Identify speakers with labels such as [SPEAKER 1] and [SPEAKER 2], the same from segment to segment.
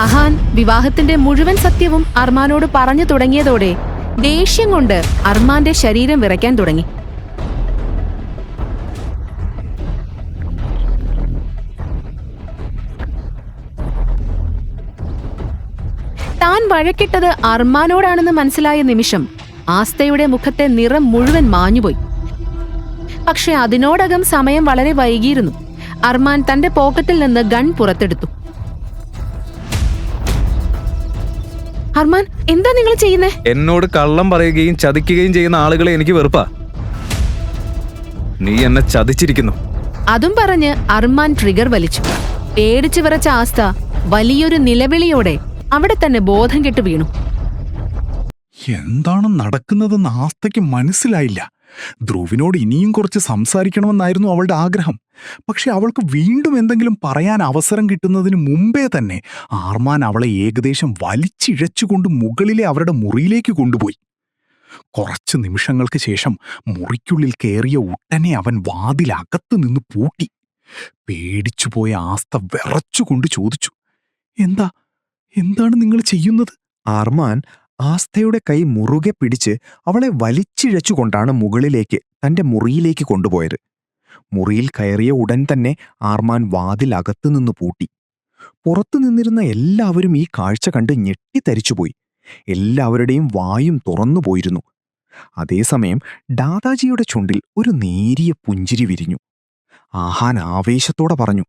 [SPEAKER 1] ആഹാൻ വിവാഹത്തിന്റെ മുഴുവൻ സത്യവും അർമാനോട് പറഞ്ഞു തുടങ്ങിയതോടെ ദേഷ്യം കൊണ്ട് അർമാന്റെ ശരീരം വിറയ്ക്കാൻ തുടങ്ങി. താൻ വഴക്കിട്ടത് അർമാനോടാണെന്ന് മനസ്സിലായ നിമിഷം ആസ്തയുടെ മുഖത്തെ നിറം മുഴുവൻ മാഞ്ഞുപോയി. പക്ഷെ അതിനോടകം സമയം വളരെ വൈകിയിരുന്നു. അർമാൻ തന്റെ പോക്കറ്റിൽ നിന്ന് ഗൺ പുറത്തെടുത്തു. അർമാൻ, എന്താ നിങ്ങൾ ചെയ്യുന്നേ?
[SPEAKER 2] എന്നോട് കള്ളം പറയുകയും ചതിക്കുകയും ചെയ്യുന്ന ആളുകളെ എനിക്ക് വെറുപ്പാ. നീ എന്നെ ചതിച്ചിരിക്കുന്നു.
[SPEAKER 1] അതും പറഞ്ഞ് അർമാൻ ട്രിഗർ വലിച്ചു. പേടിച്ചു വിറച്ച ആസ്ത വലിയൊരു നിലവിളിയോടെ അവിടെ തന്നെ ബോധം കെട്ടു വീണു.
[SPEAKER 3] എന്താണ് നടക്കുന്നതെന്ന് ആസ്തയ്ക്ക് മനസ്സിലായില്ല. ധ്രുവിനോട് ഇനിയും കുറച്ച് സംസാരിക്കണമെന്നായിരുന്നു അവളുടെ ആഗ്രഹം. പക്ഷെ അവൾക്ക് വീണ്ടും എന്തെങ്കിലും പറയാൻ അവസരം കിട്ടുന്നതിന് മുമ്പേ തന്നെ ആർമാൻ അവളെ ഏകദേശം വലിച്ചിഴച്ചുകൊണ്ട് മുകളിലെ അവരുടെ മുറിയിലേക്ക് കൊണ്ടുപോയി. കുറച്ച് നിമിഷങ്ങൾക്ക് ശേഷം മുറിക്കുള്ളിൽ കയറിയ ഉടനെ അവൻ വാതിലകത്ത് നിന്ന് പൂട്ടി. പേടിച്ചുപോയ ആസ്ത വിറച്ചുകൊണ്ട് ചോദിച്ചു, എന്താണ് നിങ്ങൾ ചെയ്യുന്നത്?
[SPEAKER 4] ആർമാൻ ആസ്തയുടെ കൈ മുറുകെ പിടിച്ച് അവളെ വലിച്ചിഴച്ചുകൊണ്ടാണ് മുകളിലേക്ക് തന്റെ മുറിയിലേക്ക് കൊണ്ടുപോയത്. മുറിയിൽ കയറിയ ഉടൻ തന്നെ ആർമാൻ വാതിലകത്തു നിന്ന് പൂട്ടി. പുറത്തു നിന്നിരുന്ന എല്ലാവരും ഈ കാഴ്ച കണ്ട് ഞെട്ടിത്തരിച്ചുപോയി. എല്ലാവരുടെയും വായും തുറന്നുപോയിരുന്നു. അതേസമയം ദാദാജിയുടെ ചുണ്ടിൽ ഒരു നേരിയ പുഞ്ചിരി വിരിഞ്ഞു. ആഹാൻ ആവേശത്തോടെ പറഞ്ഞു,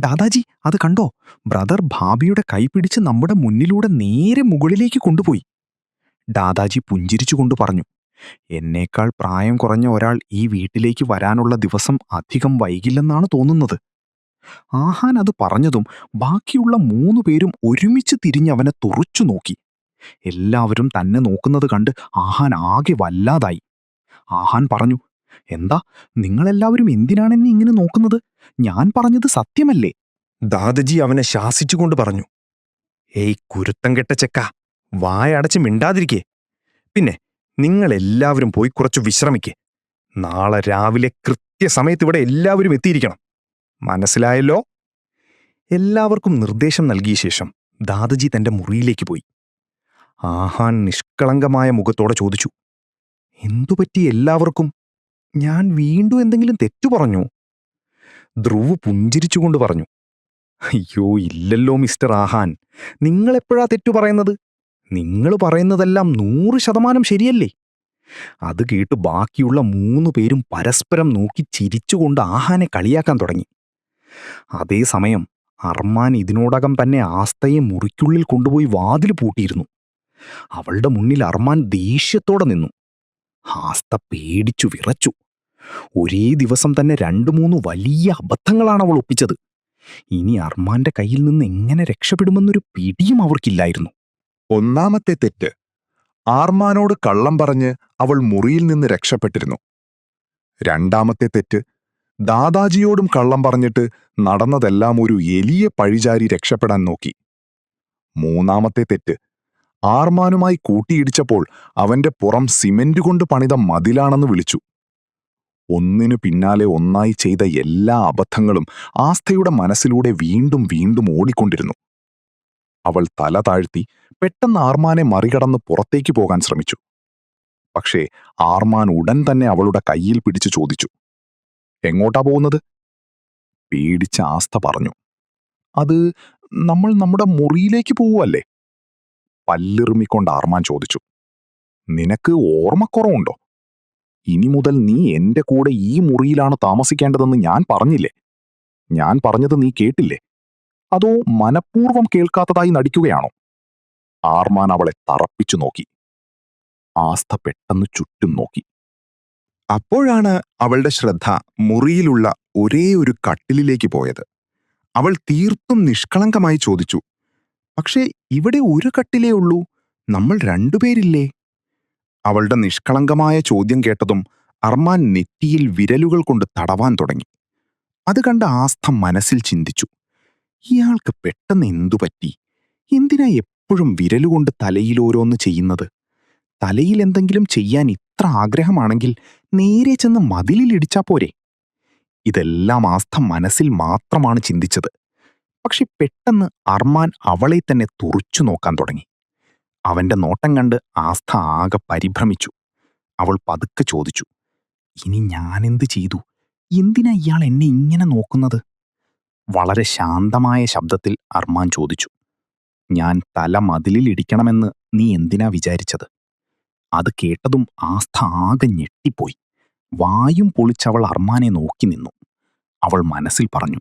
[SPEAKER 4] ദാദാജി, അത് കണ്ടോ? ബ്രദർ ഭാബിയുടെ കൈ പിടിച്ച് നമ്മുടെ മുന്നിലൂടെ നേരെ മുകളിലേക്ക് കൊണ്ടുപോയി. ദാദാജി പുഞ്ചിരിച്ചുകൊണ്ട് പറഞ്ഞു, എന്നേക്കാൾ പ്രായം കുറഞ്ഞ ഒരാൾ ഈ വീട്ടിലേക്ക് വരാനുള്ള ദിവസം അധികം വൈകില്ലെന്നാണ് തോന്നുന്നത്. ആഹാൻ അത് പറഞ്ഞതും ബാക്കിയുള്ള 3 പേരും ഒരുമിച്ച് തിരിഞ്ഞവനെ തുറച്ചു നോക്കി. എല്ലാവരും തന്നെ നോക്കുന്നത് കണ്ട് ആഹാൻ ആകെ വല്ലാതായി. ആഹാൻ പറഞ്ഞു, എന്താ നിങ്ങളെല്ലാവരും എന്തിനാണെന്നെ ഇങ്ങനെ നോക്കുന്നത്? ഞാൻ പറഞ്ഞത് സത്യമല്ലേ? ദാദാജി അവനെ ശാസിച്ചുകൊണ്ട് പറഞ്ഞു, ഏയ് കുരുത്തം കെട്ട ചെക്ക, വായടച്ച് മിണ്ടാതിരിക്കേ. പിന്നെ നിങ്ങളെല്ലാവരും പോയി കുറച്ചു വിശ്രമിക്കേ. നാളെ രാവിലെ കൃത്യസമയത്ത് ഇവിടെ എല്ലാവരും എത്തിയിരിക്കണം. മനസ്സിലായല്ലോ? എല്ലാവർക്കും നിർദ്ദേശം നൽകിയ ശേഷം ദാദാജി തന്റെ മുറിയിലേക്ക് പോയി. ആഹാൻ നിഷ്കളങ്കമായ മുഖത്തോടെ ചോദിച്ചു, എന്തുപറ്റി എല്ലാവർക്കും? ഞാൻ വീണ്ടും എന്തെങ്കിലും തെറ്റു പറഞ്ഞു? ധ്രുവ് പുഞ്ചിരിച്ചുകൊണ്ട് പറഞ്ഞു, അയ്യോ ഇല്ലല്ലോ മിസ്റ്റർ ആഹാൻ, നിങ്ങളെപ്പോഴാ തെറ്റു പറയുന്നത്? നിങ്ങൾ പറയുന്നതെല്ലാം 100% ശരിയല്ലേ? അത് കേട്ട് ബാക്കിയുള്ള 3 പേരും പരസ്പരം നോക്കി ചിരിച്ചുകൊണ്ട് ആഹാനെ കളിയാക്കാൻ തുടങ്ങി. അതേസമയം അർമാൻ ഇതിനോടകം തന്നെ ആസ്തയെ മുറിക്കുള്ളിൽ കൊണ്ടുപോയി വാതിൽ പൂട്ടിയിരുന്നു. അവളുടെ മുന്നിൽ അർമാൻ ദേഷ്യത്തോടെ നിന്നു. ആസ്ത പേടിച്ചു വിറച്ചു. ഒരേ ദിവസം തന്നെ 2-3 വലിയ അബദ്ധങ്ങളാണ് അവൾ ഒപ്പിച്ചത്. ഇനി അർമാന്റെ കയ്യിൽ നിന്ന് എങ്ങനെ രക്ഷപ്പെടുമെന്നൊരു പിടിയും അവർക്കില്ലായിരുന്നു.
[SPEAKER 3] ഒന്നാമത്തെ തെറ്റ്, ആർമാനോട് കള്ളം പറഞ്ഞ് അവൾ മുറിയിൽ നിന്ന് രക്ഷപ്പെട്ടിരുന്നു. രണ്ടാമത്തെ തെറ്റ്, ദാദാജിയോടും കള്ളം പറഞ്ഞിട്ട് നടന്നതെല്ലാം ഒരു എലിയെ പഴിചാരി രക്ഷപ്പെടാൻ നോക്കി. മൂന്നാമത്തെ തെറ്റ്, ആർമാനുമായി കൂട്ടിയിടിച്ചപ്പോൾ അവന്റെ പുറം സിമന്റ് കൊണ്ട് പണിത മതിലാണെന്ന് വിളിച്ചു. ഒന്നിനു പിന്നാലെ ഒന്നായി ചെയ്ത എല്ലാ അബദ്ധങ്ങളും ആസ്തയുടെ മനസ്സിലൂടെ വീണ്ടും വീണ്ടും ഓടിക്കൊണ്ടിരുന്നു. അവൾ തല താഴ്ത്തി പെട്ടെന്ന് ആർമാനെ മറികടന്ന് പുറത്തേക്ക് പോകാൻ ശ്രമിച്ചു. പക്ഷേ ആർമാൻ ഉടൻ തന്നെ അവളുടെ കയ്യിൽ പിടിച്ചു ചോദിച്ചു, എങ്ങോട്ടാ പോകുന്നത്? പേടിച്ച ആസ്ത പറഞ്ഞു, അത് നമ്മൾ നമ്മുടെ മുറിയിലേക്ക് പോവുമല്ലേ? പല്ലിറുമിക്കൊണ്ട് ആർമാൻ ചോദിച്ചു, നിനക്ക് ഓർമ്മക്കുറവുണ്ടോ? ഇനി മുതൽ നീ എന്റെ കൂടെ ഈ മുറിയിലാണ് താമസിക്കേണ്ടതെന്ന് ഞാൻ പറഞ്ഞില്ലേ? ഞാൻ പറഞ്ഞത് നീ കേട്ടില്ലേ? അതോ മനഃപൂർവ്വം കേൾക്കാത്തതായി നടിക്കുകയാണോ? ആർമാൻ അവളെ തറപ്പിച്ചു നോക്കി. ആസ്ത പെട്ടെന്ന് ചുറ്റും നോക്കി. അപ്പോഴാണ് അവളുടെ ശ്രദ്ധ മുറിയിലുള്ള ഒരേ ഒരു കട്ടിലിലേക്ക് പോയത്. അവൾ തീർത്തും നിഷ്കളങ്കമായി ചോദിച്ചു, പക്ഷേ ഇവിടെ ഒരു കട്ടിലേ ഉള്ളൂ, നമ്മൾ 2 പേരില്ലേ? അവളുടെ നിഷ്കളങ്കമായ ചോദ്യം കേട്ടതും അർമാൻ നെറ്റിയിൽ വിരലുകൾ കൊണ്ട് തടവാൻ തുടങ്ങി. അത് കണ്ട ആസ്ത മനസ്സിൽ ചിന്തിച്ചു, ഇയാൾക്ക് പെട്ടെന്ന് എന്തുപറ്റി? എന്തിനാ എപ്പോഴും വിരലുകൊണ്ട് തലയിൽ ഓരോന്ന് ചെയ്യുന്നത്? തലയിൽ എന്തെങ്കിലും ചെയ്യാൻ ഇത്ര ആഗ്രഹമാണെങ്കിൽ നേരെ ചെന്ന് മതിലിൽ ഇടിച്ചാ പോരെ? ഇതെല്ലാം ആസ്ത മനസ്സിൽ മാത്രമാണ് ചിന്തിച്ചത്.
[SPEAKER 4] പക്ഷെ പെട്ടെന്ന് അർമാൻ അവളെ തന്നെ തുറിച്ചു നോക്കാൻ തുടങ്ങി. അവന്റെ നോട്ടം കണ്ട് ആസ്ഥ ആകെ പരിഭ്രമിച്ചു. അവൾ പതുക്കെ ചോദിച്ചു, ഇനി ഞാനെന്ത് ചെയ്തു? എന്തിനാ ഇയാൾ എന്നെ ഇങ്ങനെ നോക്കുന്നത്? വളരെ ശാന്തമായ ശബ്ദത്തിൽ അർമാൻ ചോദിച്ചു, ഞാൻ തല മതിലിൽ ഇടിക്കണമെന്ന് നീ എന്തിനാ വിചാരിച്ചത്? അത് കേട്ടതും ആസ്ഥ ആകെ ഞെട്ടിപ്പോയി. വായും പൊളിച്ചവൾ അർമാനെ നോക്കി നിന്നു. അവൾ മനസ്സിൽ പറഞ്ഞു,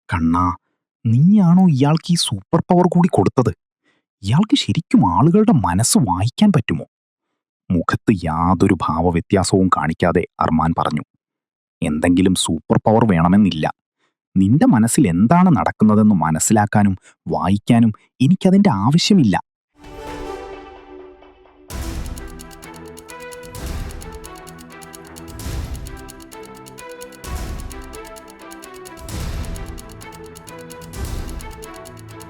[SPEAKER 4] കണ്ണാ, നീയാണോ ഇയാൾക്ക് ഈ സൂപ്പർ പവർ കൂടി കൊടുത്തത്? ഇയാൾക്ക് ശരിക്കും ആളുകളുടെ മനസ്സ് വായിക്കാൻ പറ്റുമോ? മുഖത്ത് യാതൊരു ഭാവവ്യത്യാസവും കാണിക്കാതെ അർമാൻ പറഞ്ഞു, എന്തെങ്കിലും സൂപ്പർ പവർ വേണമെന്നില്ല. നിന്റെ മനസ്സിൽ എന്താണ് നടക്കുന്നതെന്ന് മനസ്സിലാക്കാനും വായിക്കാനും എനിക്കതിൻ്റെ ആവശ്യമില്ല.